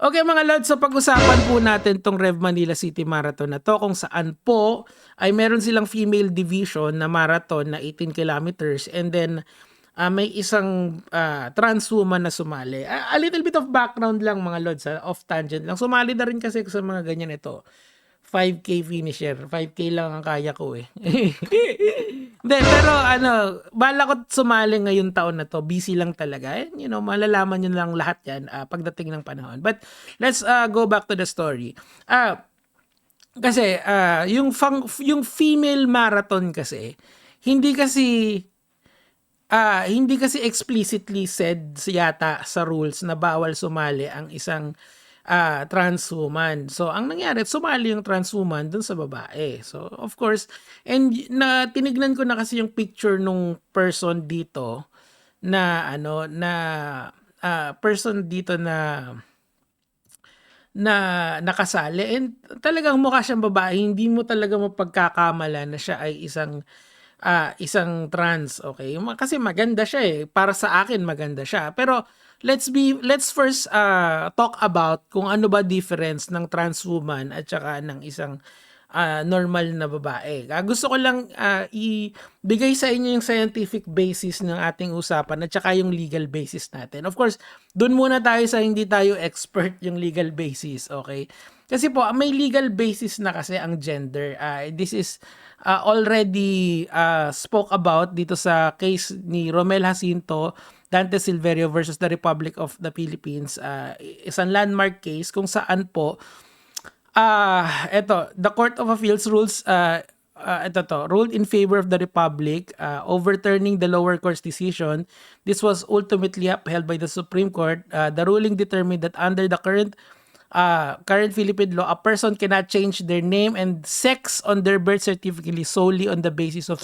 Okay mga lods, so pag-usapan po natin tong Rev Manila City Marathon na to kung saan po ay meron silang female division na marathon na 18 kilometers and then may isang trans woman na sumali. A little bit of background lang mga lods, off tangent lang. Sumali na rin kasi sa mga ganyan ito. 5K finisher. 5K lang ang kaya ko eh. Hindi, pero bala ko sumali ngayong taon na to. Busy lang talaga. And, malalaman nyo lang lahat yan pagdating ng panahon. But let's go back to the story. Kasi yung female marathon kasi, hindi kasi explicitly said yata sa rules na bawal sumali ang isang trans woman. So, ang nangyari, sumali yung trans woman dun sa babae. So, of course, and tinignan ko na kasi yung picture nung person dito na person dito na nakasali, and talagang mukha siyang babae. Hindi mo talaga mapagkakamala na siya ay isang trans, okay? Kasi maganda siya eh. Para sa akin maganda siya. Pero let's first talk about kung ano ba difference ng trans woman at saka ng isang normal na babae. Gusto ko lang ibigay sa inyo yung scientific basis ng ating usapan at saka yung legal basis natin. Of course, dun muna tayo sa hindi tayo expert yung legal basis, okay? Kasi po, may legal basis na kasi ang gender. This is already spoke about dito sa case ni Romel Jacinto, Dante Silverio versus the Republic of the Philippines. Isang landmark case kung saan po the Court of Appeals ruled in favor of the Republic, overturning the lower court's decision. This was ultimately upheld by the Supreme Court. The ruling determined that under the current Philippine law, a person cannot change their name and sex on their birth certificate solely on the basis of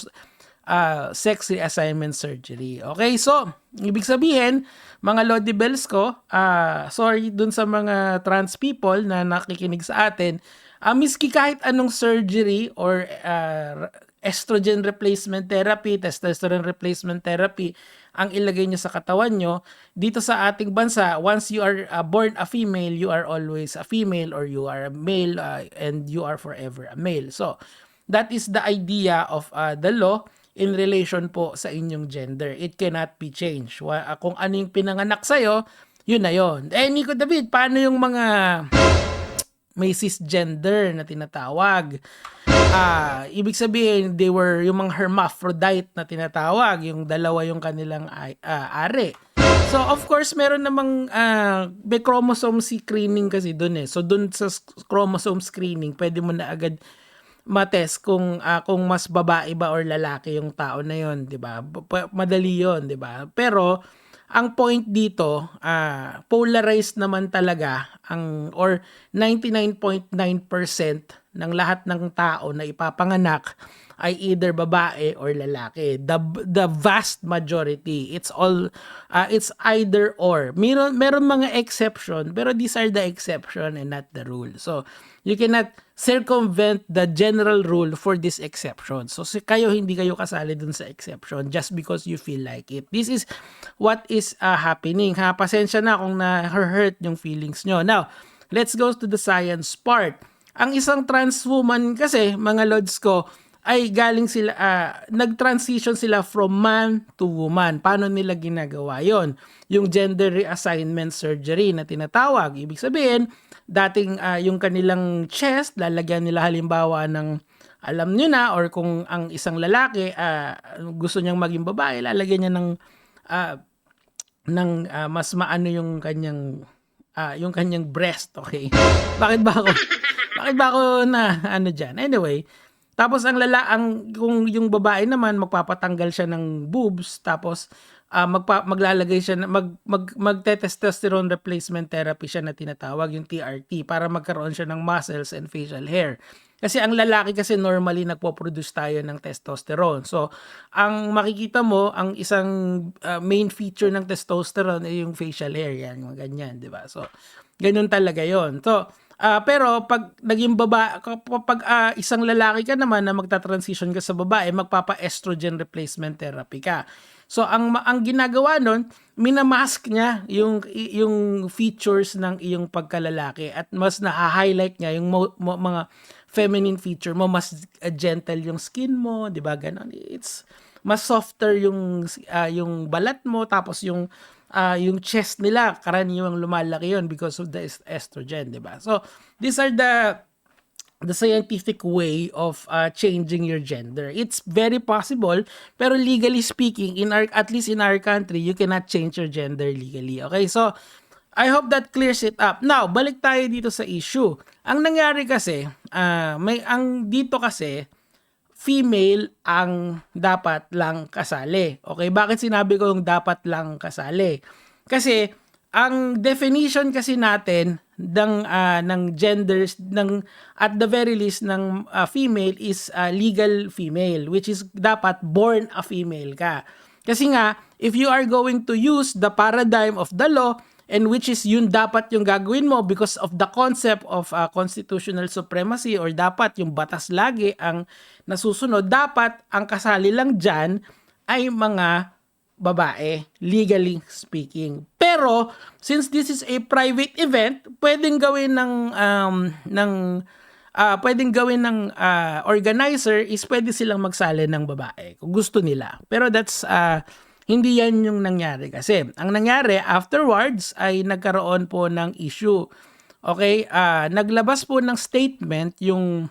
sex reassignment surgery. Okay, so ibig sabihin, mga Lodi Bells ko, sorry dun sa mga trans people na nakikinig sa atin, miski kahit anong surgery or estrogen replacement therapy, testosterone replacement therapy ang ilagay nyo sa katawan nyo, dito sa ating bansa, once you are born a female, you are always a female, or you are a male and you are forever a male. So, that is the idea of the law in relation po sa inyong gender. It cannot be changed. Kung ano yung pinanganak sa'yo, yun na yun. Nico David, paano yung mga may cisgender na tinatawag? Ibig sabihin, they were yung mga hermaphrodite na tinatawag, yung dalawa yung kanilang are. So, of course, meron namang may chromosome screening kasi dun eh. So, dun sa chromosome screening, pwede mo na agad matest kung mas babae ba or lalaki yung tao na yon, 'di ba? Madali 'yon, 'di ba? Pero ang point dito, polarized naman talaga or 99.9% ng lahat ng tao na ipapanganak ay either babae or lalaki. The vast majority, it's either or. Meron mga exception, pero these are the exception and not the rule. So, you cannot circumvent the general rule for this exception. So, hindi kayo kasali dun sa exception just because you feel like it. This is what is happening. Pasensya na kung na-hurt yung feelings nyo. Now, let's go to the science part. Ang isang trans woman kasi, mga lods ko, ay galing sila, nag-transition sila from man to woman. Paano nila ginagawa yon? Yung gender reassignment surgery na tinatawag. Ibig sabihin, dating yung kanilang chest, lalagyan nila halimbawa ng, alam nyo na, or kung ang isang lalaki gusto niyang maging babae, lalagyan niya ng mas maano yung kanyang breast, okay? Bakit ba ako na dyan? Anyway, tapos kung yung babae naman magpapatanggal siya ng boobs, tapos maglalagay siya magte-testosterone replacement therapy siya na tinatawag, yung TRT, para magkaroon siya ng muscles and facial hair. Kasi ang lalaki kasi normally nagpo-produce tayo ng testosterone. So, ang makikita mo, ang isang main feature ng testosterone ay yung facial hair, yan, ganyan, 'di ba? So, ganun talaga 'yon. So, Pero pag naging kapag isang lalaki ka naman na magta-transition ka sa babae, magpapa-estrogen replacement therapy ka. So ang ginagawa nun, minamask niya yung features ng iyong pagkalalaki at mas na-highlight niya yung mga feminine feature mo, mas gentle yung skin mo, 'di ba? Ganon. It's mas softer yung balat mo, tapos yung chest nila karaniwang lumalaki yon because of the estrogen, 'di ba? So these are the scientific way of changing your gender. It's very possible, pero legally speaking, at least in our country, you cannot change your gender legally. Okay, so I hope that clears it up. Now, balik tayo dito sa issue. Ang nangyari kasi, dito kasi female ang dapat lang kasali. Okay, bakit sinabi ko yung dapat lang kasali? Kasi ang definition kasi natin ng genders at the very least ng female is legal female, which is dapat born a female ka. Kasi nga, if you are going to use the paradigm of the law, and which is yun dapat yung gagawin mo because of the concept of constitutional supremacy, or dapat yung batas lagi ang nasusunod, dapat ang kasali lang dyan ay mga babae, legally speaking. Pero since this is a private event, pwedeng gawin ng organizer is pwede silang magsali ng babae kung gusto nila. Pero that's hindi yan yung nangyari kasi. Ang nangyari afterwards ay nagkaroon po ng issue. Okay, naglabas po ng statement yung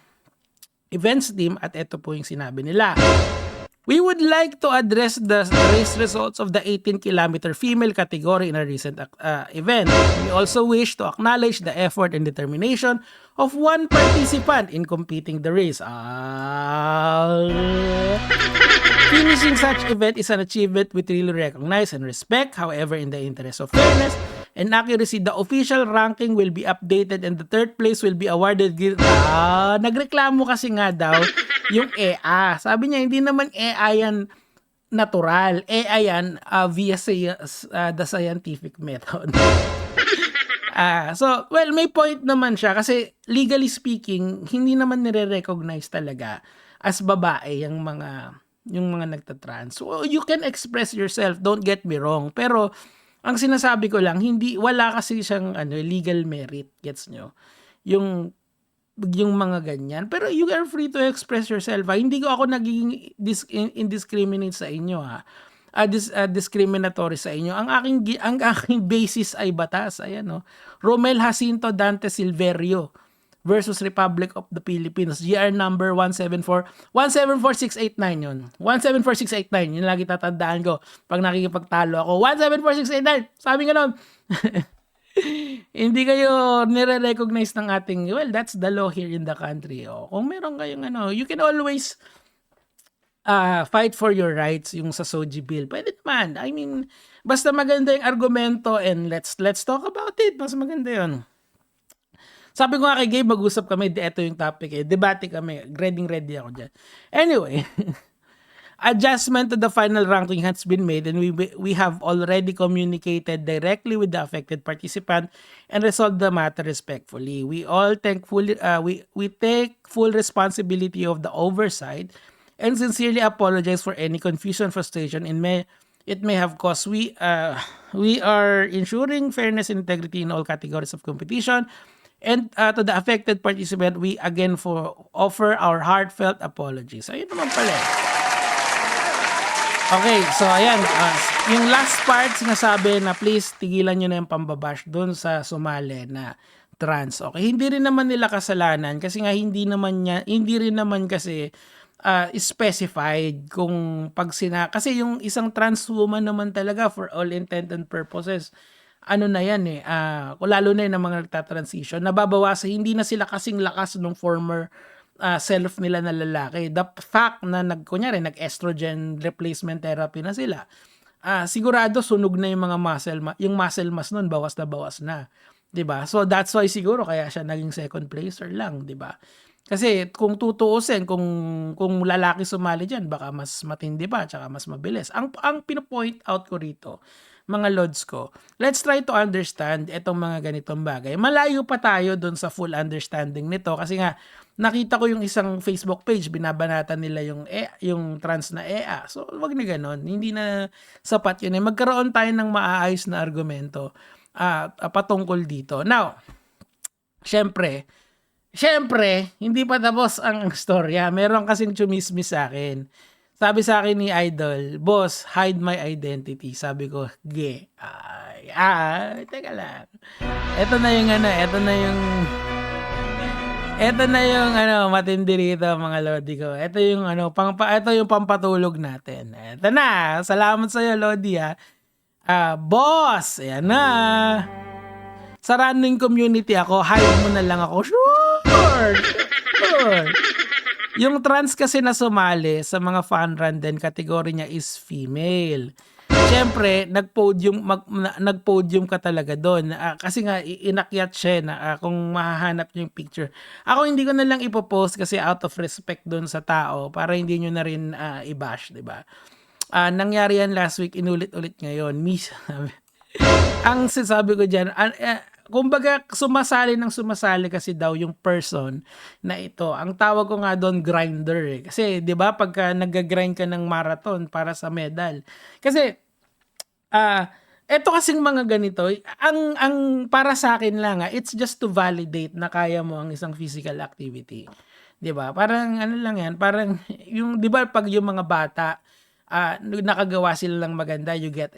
events team at ito po yung sinabi nila. We would like to address the race results of the 18-kilometer female category in a recent event. We also wish to acknowledge the effort and determination of one participant in competing the race. Finishing such event is an achievement we really recognize and respect. However, in the interest of fairness and accuracy, the official ranking will be updated and the third place will be awarded. Nagreklamo kasi nga daw yung EA. Sabi niya, hindi naman EA yan natural. EA yan via the scientific method. So, well, may point naman siya kasi legally speaking, hindi naman nire-recognize talaga as babae yung mga nagtatrans. So, you can express yourself, don't get me wrong. Pero, ang sinasabi ko lang, wala kasi siyang legal merit, gets nyo? Yung mga ganyan. Pero you are free to express yourself. Hindi ko ako nagiging indiscriminate sa inyo, discriminatory sa inyo. Ang aking basis ay batas. Ayan, no? Romel Jacinto Dante Silverio versus Republic of the Philippines. GR number 174689 yun. 174689. Yun lagi tatandaan ko pag nakikipagtalo ako. 174689. Sabi nga nun. Hindi kayo nire-recognize ng ating, well, that's the law here in the country. Kung meron kayong you can always fight for your rights, yung sa SOGI bill. Pwede naman. I mean, basta maganda yung argumento and let's talk about it. Mas maganda yun. Sabi ko nga kay Gabe, mag-usap kami, ito yung topic debate kami, ready ako dyan. Anyway, adjustment to the final ranking has been made and we have already communicated directly with the affected participant and resolved the matter respectfully. We all take we take full responsibility of the oversight and sincerely apologize for any confusion, frustration, and it may have caused. We are ensuring fairness and integrity in all categories of competition. And to the affected participant, we again offer our heartfelt apologies. Ayun naman pala. Okay, so ayan. Yung last part, sinasabi na please tigilan nyo na yung pambabash doon sa sumali na trans. Okay, hindi rin naman nila kasalanan kasi nga hindi rin naman kasi specified kung kasi yung isang trans woman naman talaga for all intent and purposes, na yan lalo na yung mga nagtatransition, nababawasan, hindi na sila kasing lakas ng former self nila na lalaki. The fact na nag-estrogen replacement therapy na sila, sigurado sunog na yung mga muscle mass nun, bawas na. 'Di ba? So that's why siguro kaya siya naging second placer lang, 'di ba? Kasi kung tutuusin, kung lalaki sumali diyan, baka mas matindi pa, tsaka mas mabilis. Ang pino-point out ko rito, mga lods ko, let's try to understand itong mga ganitong bagay. Malayo pa tayo dun sa full understanding nito kasi nga nakita ko yung isang Facebook page, binabanatan nila yung trans na EA. So, wag na ganon. Hindi na sapat yun. Magkaroon tayo ng maaayos na argumento patungkol dito. Now, syempre, hindi pa tapos ang storya. Meron kasing chumismis sa akin. Sabi sa akin ni Idol, "Boss, hide my identity." Sabi ko, "Ge." Teka lang. Ito na yung matindi rito mga lodi ko. Ito yung ito yung pampatulog natin. Ito na. Salamat sa iyo, Lodi ha. Boss, ayan na. Sa running community ako, hide mo na lang ako. Sure. Yung trans kasi na sumali sa mga fun run din, kategory niya is female. Siyempre, nag-podium ka talaga doon. Kasi nga, inakyat siya na kung mahahanap niyo yung picture. Ako hindi ko na lang ipopost kasi out of respect doon sa tao para hindi nyo na rin i-bash, diba? Nangyari yan last week, inulit-ulit ngayon. Ang sinasabi ko dyan, kumbaga sumasali kasi daw yung person na ito. Ang tawag ko nga doon grinder Kasi 'di ba pagka nag-grind ka ng marathon para sa medal. Kasi eto kasing mga ganito, ang para sa akin lang it's just to validate na kaya mo ang isang physical activity. 'Di ba? Parang lang yan, parang yung 'di ba pag yung mga bata nakagawa sila lang maganda, you get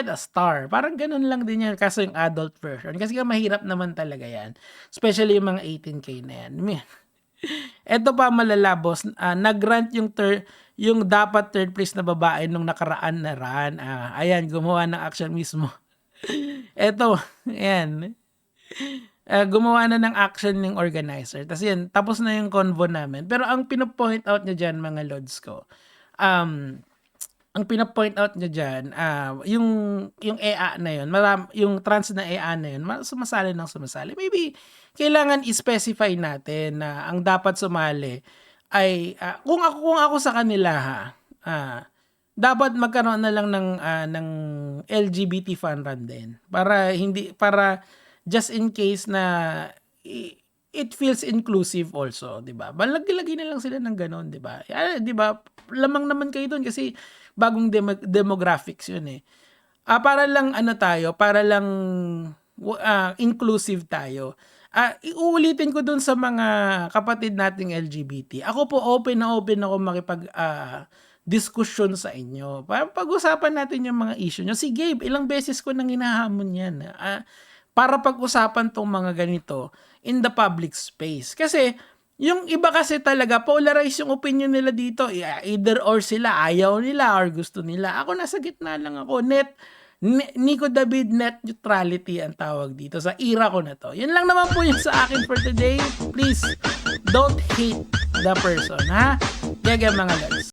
a star. Parang ganun lang din yan kaso yung adult version. Kasi nga mahirap naman talaga yan. Especially yung mga 18K na yan. Eto pa malala, boss. Nag-grant yung dapat third place na babae nung nakaraan na run. Ayan, gumawa ng action mismo. Eto, ayan. Gumawa na ng action ng organizer. Tapos yan, tapos na yung convo namin. Pero ang pinopoint out niya dyan, mga lods ko, ang pina-point out niya diyan, yung EA na yun, yung trans na EA na yun, sumasali. Maybe kailangan i-specify natin na ang dapat sumali ay kung ako sa kanila dapat magkaroon na lang ng LGBT fan run din para just in case na it feels inclusive also, 'di ba? Lagi na lang sila ng ganoon, 'di ba? 'Di ba? Lamang naman kayo doon kasi bagong demographics 'yun eh. Para lang inclusive tayo. Iuulitin ko doon sa mga kapatid nating LGBT. Ako po open ako makipag diskusyon sa inyo. Pag-usapan natin yung mga issue nyo. Si Gabe, ilang beses ko nang hinahamon yan. Para pag-usapan tong mga ganito in the public space. Kasi, yung iba kasi talaga, polarized yung opinion nila dito. Either or sila, ayaw nila or gusto nila. Ako nasa gitna lang ako. Nico David, net neutrality ang tawag dito. Sa era ko na to. Yun lang naman po yung sa akin for today. Please, don't hate the person, ha? Kaya mga lods.